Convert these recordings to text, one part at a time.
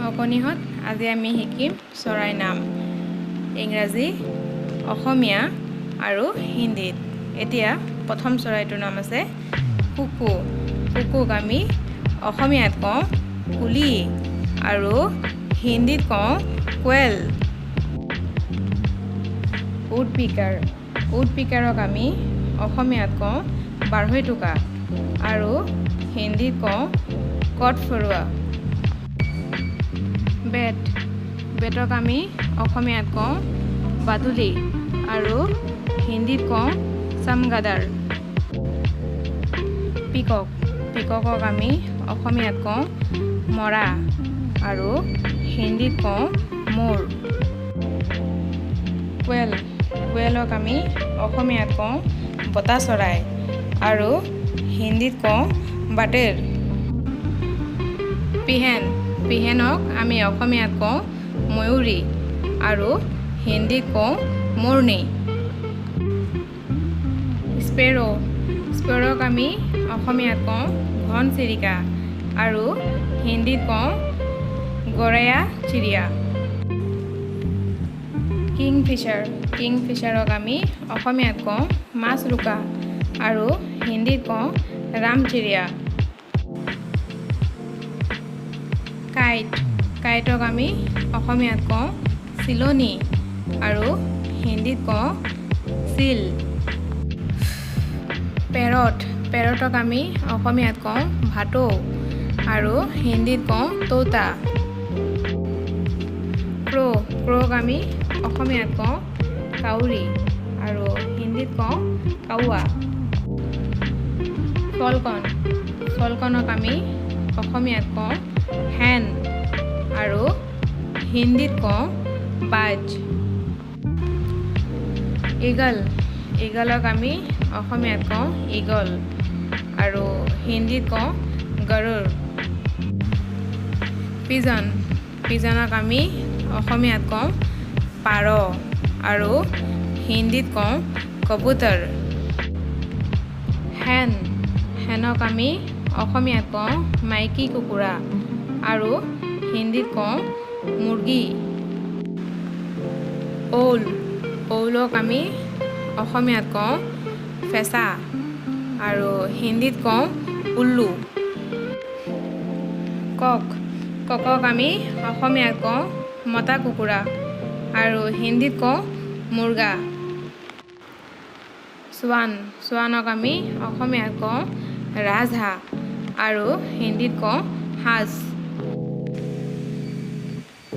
অকণিহঁত আজি আমি শিকিম চৰাইৰ নাম ইংৰাজী, অসমীয়া আৰু হিন্দীত। এতিয়া প্ৰথম চৰাইটোৰ নাম আছে কুকু। কুকুক আমি অসমীয়াত কওঁ কুলি আৰু হিন্দীত কওঁ কোৱেল। উডপিকাৰ। উডপিকাৰক আমি অসমীয়াত কওঁ বাঢ়ৈটোকা আৰু হিন্দীত কওঁ কঠফৰুৱা। বেট। বেটক আমি অসমীয়াত কওঁ বাদুলি আৰু হিন্দীত কওঁ চামগাদাৰ। পিকক। পিককক আমি অসমীয়াত কওঁ মৰা আৰু হিন্দীত কওঁ মৌৰ। কোৱেল। কোৱেলক আমি অসমীয়াত কওঁ বতা চৰাই আৰু হিন্দীত কওঁ বাটেৰ। পিহেন। পিহেনক আমি অসমীয়াত কওঁ ময়ূৰী আৰু হিন্দীত কওঁ মোৰনী। স্পেৰ'। স্পেৰ'ক আমি অসমীয়াত কওঁ ঘনচিৰিকা আৰু হিন্দীত কওঁ গৰৈয়া চিৰিয়া। কিংফিছাৰ। কিংফিছাৰক আমি অসমীয়াত কওঁ মাছৰোকা আৰু হিন্দীত কওঁ ৰামচিৰিয়া। কাইট। কাইটক আমি অসমীয়াত কওঁ চিলনী আৰু হিন্দীত কওঁ চিল। পেৰট। পেৰটক আমি অসমীয়াত কওঁ ভাটৌ আৰু হিন্দীত কওঁ তৌতা। ক্ৰ'। ক্ৰ'ক আমি অসমীয়াত কওঁ কাউৰী আৰু হিন্দীত কওঁ কাউৱা। ফল্কন। ফল্কনক আমি অসমীয়াত কওঁ হেন আৰু হিন্দীত কওঁ বাজ। ঈগল। ঈগলক আমি অসমীয়াত কওঁ ঈগল আৰু হিন্দীত কওঁ গৰুড়। পিজন। পিজনক আমি অসমীয়াত কওঁ পাৰ আৰু হিন্দীত কওঁ কবুতৰ। হেন। হেনক আমি অসমীয়াত কওঁ মাইকী কুকুৰা আৰু হিন্দীত কওঁ মুৰ্গী। অউল। অউলক আমি অসমীয়াত কওঁ ফেঁচা আৰু হিন্দীত কওঁ উল্লু। কক। ককক আমি অসমীয়াত কওঁ মতা কুকুৰা আৰু হিন্দীত কওঁ মুৰ্গা। চোৱান। চোৱানক আমি অসমীয়াত কওঁ ৰাজহাঁহ আৰু হিন্দীত কওঁ সাজ।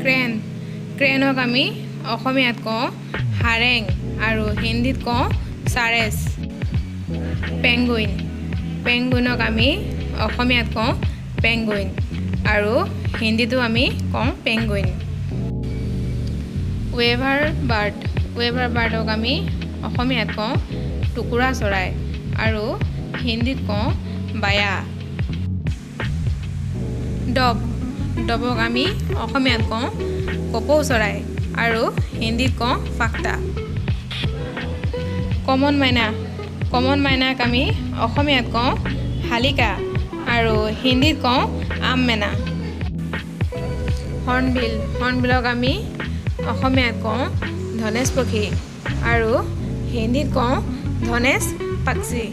ক্ৰেন। ক্ৰেনক আমি অসমীয়াত কওঁ হাৰেং আৰু হিন্দীত কওঁ চাৰেচ। পেংগুইন। পেংগুইনক আমি অসমীয়াত কওঁ পেংগুইন আৰু হিন্দীতো আমি কওঁ পেংগুইন। Weaver bird. ৱেভাৰ বাৰ্ডক আমি অসমীয়াত কওঁ টুকুৰা চৰাই আৰু হিন্দীত কওঁ বায়া। ডভ। ডভক আমি অসমীয়াত কওঁ কপৌ চৰাই আৰু হিন্দীত কওঁ ফাক্তা। কমন মাইনা। কমন মাইনাক আমি অসমীয়াত কওঁ শালিকা আৰু হিন্দীত কওঁ আমমেনা। হৰ্ণবিল। হৰ্ণবিলক আমি অসমীয়াত কওঁ ধনেশ পক্ষী আৰু হিন্দীত কওঁ ধনেশ পাক্ষী।